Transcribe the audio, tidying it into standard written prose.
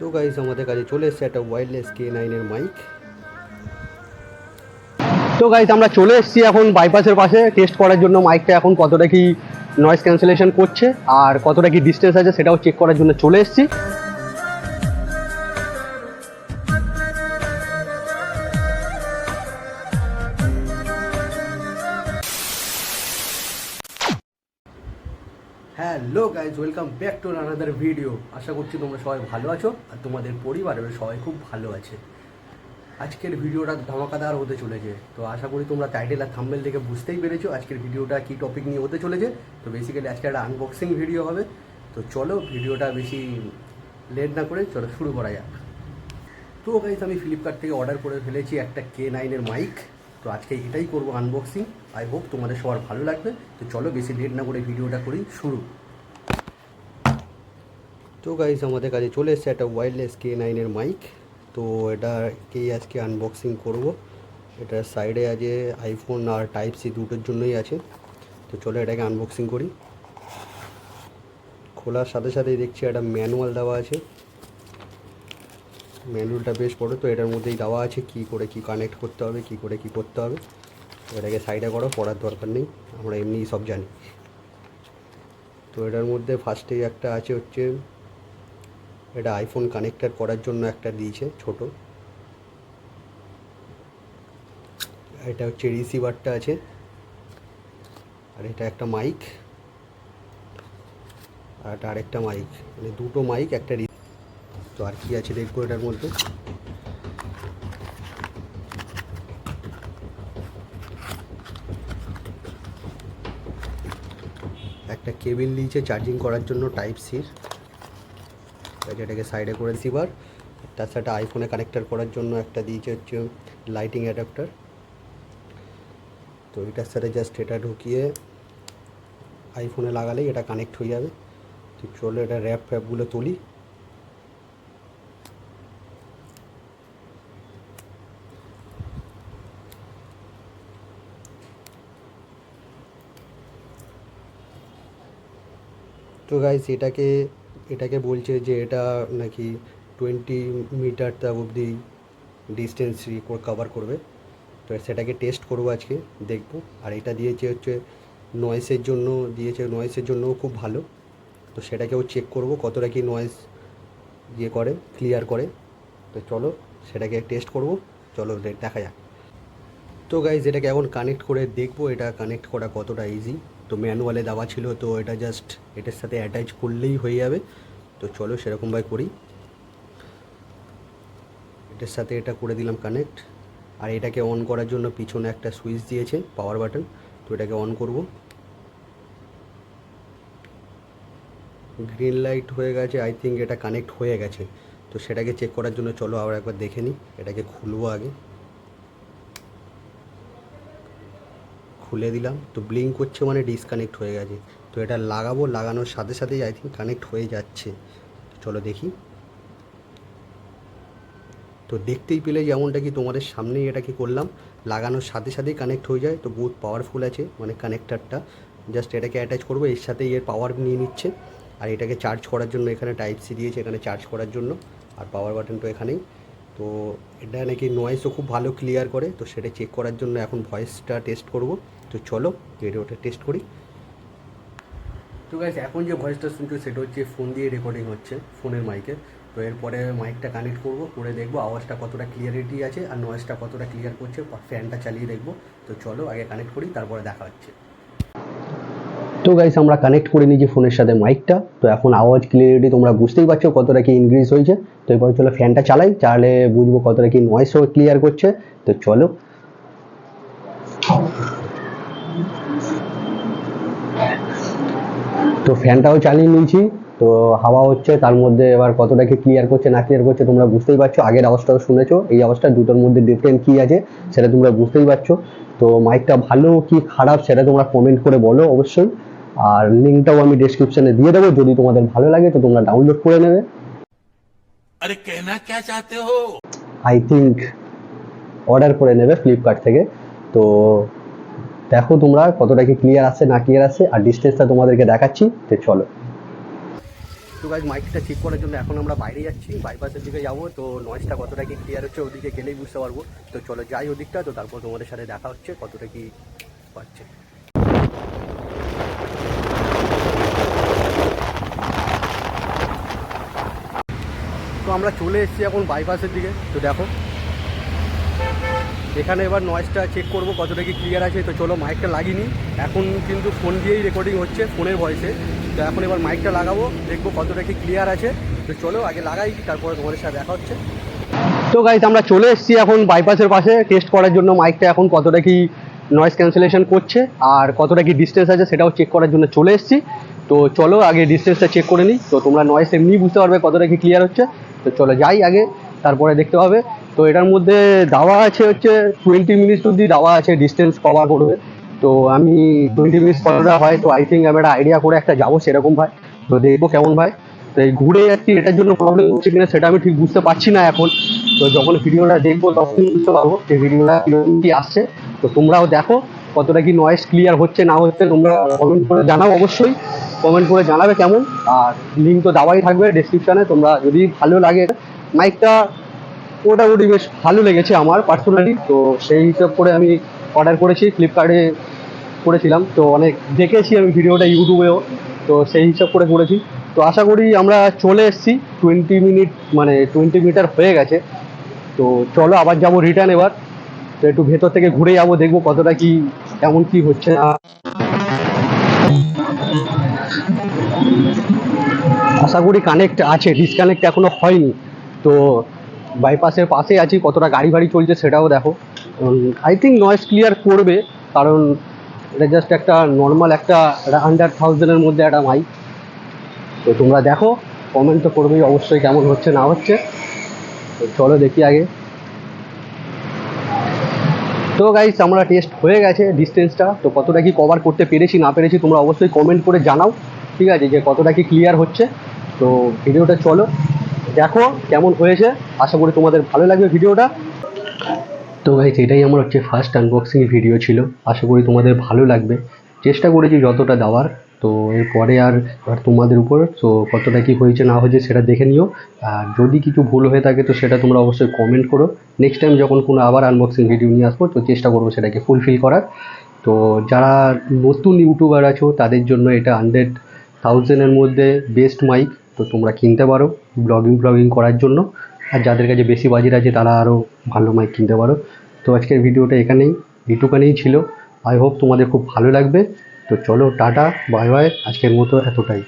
তো গাইস আমাদের কাছে চলে এসেছে একটা ওয়্যারলেস K9 এর মাইক। তো গাইস আমরা চলে এসেছি এখন বাইপাসের পাশে টেস্ট করার জন্য মাইকটা এখন কতটা কি নয়েজ ক্যান্সেলেশন করছে আর কতটা কি ডিস্টেন্স আছে সেটাও চেক করার জন্য চলে এসেছি। Hello guys, welcome back to another video. আশা করছি তোমরা সবাই ভালো আছো আর তোমাদের পরিবারের সবাই খুব ভালো আছে। আজকের ভিডিওটা ধামাকাদার হতে চলেছে। তো আশা করি তোমরা টাইটেল আর থাম্বনেল থেকে বুঝতেই পেরেছো আজকের ভিডিওটা কী টপিক নিয়ে হতে চলেছে। তো বেসিক্যালি আজকে একটা আনবক্সিং ভিডিও হবে। তো চলো ভিডিওটা বেশি লেট না করে চলো শুরু করা যাক। তো গাইজ আমি ফ্লিপকার্ট থেকে অর্ডার করে ফেলেছি একটা K9 এর মাইক। তো আজকে এটাই করবো আনবক্সিং। আই হোপ তোমাদের সবার ভালো লাগবে। তো চলো বেশি লেট না করে ভিডিওটা করি শুরু। তো গাইজ আমাদের কাছে চলে এসেছে একটা ওয়্যারলেস K9 এর মাইক। তো এটাকেই আজকে আনবক্সিং করব। এটার সাইডে আছে আইফোন আর টাইপ সি দুটোর জন্যই আছে। তো চলো এটাকে আনবক্সিং করি। খোলার সাথে সাথেই দেখছি একটা ম্যানুয়াল দেওয়া আছে। ম্যানুয়ালটা বেশ বড়। তো এটার মধ্যেই দেওয়া আছে কী করে কী কানেক্ট করতে হবে, কী করে কী করতে হবে। এটাকে সাইডে করো, পড়ার দরকার নেই, আমরা এমনিই সব জানি। তো এটার মধ্যে ফার্স্টেই একটা আছে হচ্ছে এটা আইফোন কানেক্টার করার জন্য একটা দিয়েছে ছোট। এটা হচ্ছে রিসিভারটা আছে আর এটা একটা মাইক আর এটা আরেকটা মাইক, মানে দুটো মাইক একটা। তো আর কি আছে দেখবো এটার মধ্যে। একটা কেবিল দিয়েছে চার্জিং করার জন্য টাইপ সির, যেটাকে সাইডে করে রিসিভার। তার সাথে আইফোনে কানেক্টার করার জন্য একটা দিয়েছে হচ্ছে লাইটিং অ্যাডাপ্টার। তো এটার সাথে জাস্ট এটা ঢুকিয়ে আইফোনে লাগালেই এটা কানেক্ট হয়ে যাবে। তো চলো এটা র্যাপগুলো তুলি। তো গাইস এটাকে বলছে যে এটা নাকি 20 মিটার অবধি ডিস্টেন্স কভার করবে। তো সেটাকে টেস্ট করবো আজকে, দেখবো। আর এটা দিয়েছে হচ্ছে নয়েসের জন্যও খুব ভালো। তো সেটাকেও চেক করব কতটা কি নয়েজ করে, ক্লিয়ার করে। তো চলো সেটাকে টেস্ট করব, চলো দেখা যাক। তো গাইজ এটাকে এখন কানেক্ট করে দেখবো এটা কানেক্ট করা কতটা ইজি। তো ম্যানুয়ালে দেওয়া ছিল, তো এটা জাস্ট এটার সাথে অ্যাটাচ করলেই হয়ে যাবে। তো চলো সেরকমভাবে করি। এটার সাথে এটা করে দিলাম কানেক্ট। আর এটাকে অন করার জন্য পিছনে একটা সুইচ দিয়েছে, পাওয়ার বাটন। তো এটাকে অন করব। গ্রিন লাইট হয়ে গেছে, আই থিঙ্ক এটা কানেক্ট হয়ে গেছে। তো সেটাকে চেক করার জন্য চলো আবার একবার দেখে নিই। এটাকে খুলবো আগে, খুলে দিলাম। তো ব্লিঙ্ক করছে মানে ডিসকানেক্ট হয়ে গেছে। তো এটা লাগাবো, লাগানোর সাথে সাথেই আই থিঙ্ক কানেক্ট হয়ে যাচ্ছে। চলো দেখি। তো দেখতেই পেলে যেমনটা কি তোমাদের সামনেই এটা কি করলাম, লাগানোর সাথে সাথেই কানেক্ট হয়ে যায়। তো বহুত পাওয়ারফুল আছে মানে কানেক্টারটা। জাস্ট এটাকে অ্যাটাচ করবো, এর সাথেই এর পাওয়ার নিয়ে নিচ্ছে। আর এটাকে চার্জ করার জন্য এখানে টাইপ সি দিয়েছে, এখানে চার্জ করার জন্য। আর পাওয়ার বাটন তো এখানেই। তো এটা নাকি নয়েজও খুব ভালো ক্লিয়ার করে। তো সেটা চেক করার জন্য এখন ভয়েসটা টেস্ট করব। তো চলো ভিডিওটা টেস্ট করি। তো গাইস এখন যে ভয়েসটা শুনছো সেটা হচ্ছে ফোন দিয়ে রেকর্ডিং হচ্ছে, ফোনের মাইকে। তো এরপরে মাইকটা কানেক্ট করব, করে দেখবো আওয়াজটা কতটা ক্লিয়ারিটি আছে আর নয়েজটা কতটা ক্লিয়ার করছে। ফ্যানটা চালিয়ে দেখবো। তো চলো আগে কানেক্ট করি, তারপরে দেখা হচ্ছে। তো গাইস আমরা কানেক্ট করে নিয়েছি ফোনের সাথে মাইকটা। তো এখন আওয়াজ ক্লিয়ারিটি তোমরা বুঝতেই পারছো কতটা কি ইনক্রিজ হয়েছে। তো এরপর চলো ফ্যানটা চালাই, চালালে বুঝবো কতটা কি নয়েজও ক্লিয়ার করছে। তো চলো। তো ফ্যানটাও চালিয়ে নিয়েছি। তো হাওয়া হচ্ছে, তার মধ্যে এবার কতটা কি ক্লিয়ার করছে না ক্লিয়ার করছে তোমরা বুঝতেই পারছো। আগের আওয়াজটাও শুনেছো, এই আওয়াজটা দুটোর মধ্যে ডিফারেন্ট কী আছে সেটা তোমরা বুঝতেই পারছো। তো মাইকটা ভালো কি খারাপ সেটা তোমরা কমেন্ট করে বলো অবশ্যই। আর লিঙ্কটাও আমি ডেসক্রিপশনে দিয়ে দেবো, যদি তোমাদের ভালো লাগে তো তোমরা ডাউনলোড করে নেবে। अरे कहना क्या चाहते हो? আই থিঙ্ক অর্ডার করে নেবে ফ্লিপকার্ট থেকে। তো দেখো তোমরা কতটা কি ক্লিয়ার আসছে না ক্লিয়ার আসছে, আর ডিস্টেন্সটা তোমাদেরকে দেখাচ্ছি। তো চলো। তো গাইজ মাইকটা চেক করার জন্য এখন আমরা বাইরে যাচ্ছি, বাইপাসের দিকে যাবো। তো নয়েজটা কতটা কি ক্লিয়ার হচ্ছে ওদিকে গেলেই বুঝতে পারবো। তো চলো যাই ওদিকটা, তো তারপর তোমাদের সাথে দেখা হচ্ছে কতটা কি পাচ্ছে। তো আমরা চলে এসেছি এখন বাইপাসের দিকে। তো দেখো এখানে এবার নয়েজটা চেক করবো কতটা কি ক্লিয়ার আছে। তো চলো মাইকটা লাগিনি, এখন কিন্তু ফোন দিয়েই রেকর্ডিং হচ্ছে, ফোনের ভয়েসে। তো এখন এবার মাইকটা লাগাবো, দেখবো কতটা কি ক্লিয়ার আছে। তো চলো আগে লাগাই, তারপরে তোমাদের সাথে দেখা হচ্ছে। তো গাইজ আমরা চলে এসেছি এখন বাইপাসের পাশে টেস্ট করার জন্য মাইকটা এখন কতটা কি নয়েজ ক্যান্সেলেশন করছে আর কতটা কি ডিস্টেন্স আছে সেটাও চেক করার জন্য চলে এসেছি। তো চলো আগে ডিস্টেন্সটা চেক করে নিই, তো তোমরা নয়েজ এমনি বুঝতে পারবে কতটা কি ক্লিয়ার হচ্ছে। তো চলো যাই আগে, তারপরে দেখতে হবে। তো এটার মধ্যে দেওয়া আছে হচ্ছে 20 মিনিটস অব্দি দেওয়া আছে ডিস্টেন্স কভার করবে। তো আমি 20 মিনিটস কতটা হয়, তো আই থিঙ্ক আমি একটা আইডিয়া করে একটা যাবো সেরকম ভাই। তো দেখবো কেমন ভাই। তো এই ঘুরে যাচ্ছি, এটার জন্য প্রবলেম হচ্ছে কিনা সেটা আমি ঠিক বুঝতে পারছি না এখন। তো যখন ভিডিওটা দেখবো তখন বুঝতে পারবো যে ভিডিওটা কি আসছে। তো তোমরাও দেখো কতটা কি নয়েজ ক্লিয়ার হচ্ছে না হচ্ছে, তোমরা কমেন্ট করে জানাও, অবশ্যই কমেন্ট করে জানাবে কেমন। আর লিঙ্ক তো দেওয়াই থাকবে ডেসক্রিপশানে, তোমরা যদি ভালো লাগে মাইকটা, মোটামুটি বেশ ভালো লেগেছে আমার পার্সোনালি। তো সেই হিসাব করে আমি অর্ডার করেছি, ফ্লিপকার্টে করেছিলাম। তো অনেক দেখেছি আমি ভিডিওটা ইউটিউবেও, তো সেই হিসাব করে করেছি। তো আশা করি আমরা চলে এসেছি 20 মিনিট, মানে 20 মিটার হয়ে গেছে। তো চলো আবার যাবো রিটার্ন এবার। তো একটু ভেতর থেকে ঘুরে যাবো, দেখবো কতটা কি কেমন কি হচ্ছে না। আশা করি কানেক্ট আছে, ডিসকানেক্ট এখনো হয়নি। তো বাইপাসের পাশে আছি, কতটা গাড়ি ফাড়ি চলছে সেটাও দেখো। আই থিঙ্ক নয়েজ ক্লিয়ার করবে, কারণ এটা জাস্ট একটা নর্মাল একটা 100,000-এর মধ্যে একটা মাইক। তো তোমরা দেখো, কমেন্ট তো করবেই অবশ্যই কেমন হচ্ছে না হচ্ছে। তো চলো দেখি আগে। তো গাইস আমরা টেস্ট হয়ে গেছে ডিস্টেন্সটা, তো কতটা কি কভার করতে পেরেছি না পেরেছি তোমরা অবশ্যই কমেন্ট করে জানাও, ঠিক আছে, যে কতটা কি ক্লিয়ার হচ্ছে। তো ভিডিওটা চলো দেখো কেমন হয়েছে, আশা করি তোমাদের ভালো লাগবে ভিডিওটা। তো গাইস এটাই আমার হচ্ছে ফার্স্ট আনবক্সিং ভিডিও ছিল, আশা করি তোমাদের ভালো লাগবে। চেষ্টা করেছি যতটা দেওয়ার। তো এরপরে আর তোমাদের উপর, তো কতটা কি হয়েছে না হয়েছে সেটা দেখে নিও। আর যদি কিছু ভুল হয়ে থাকে তো সেটা তোমরা অবশ্যই কমেন্ট করো। নেক্সট টাইম যখন কোনো আবার আনবক্সিং ভিডিও নিয়ে আসবো তো চেষ্টা করবো সেটাকে ফুলফিল করার। তো যারা নতুন ইউটিউবার আছো তাদের জন্য এটা 100,000-এর মধ্যে বেস্ট মাইক, তো তোমরা কিনতে পারো ব্লগিং করার জন্য। আর যাদের কাছে বেশি বাজেট আছে তারা আরও ভালো মাইক কিনতে পারো। তো আজকের ভিডিওটা এইটুখানেই ছিল। আই হোপ তোমাদের খুব ভালো লাগবে। তো চলো টাটা বাই বাই, আজকের মতো এতটাই।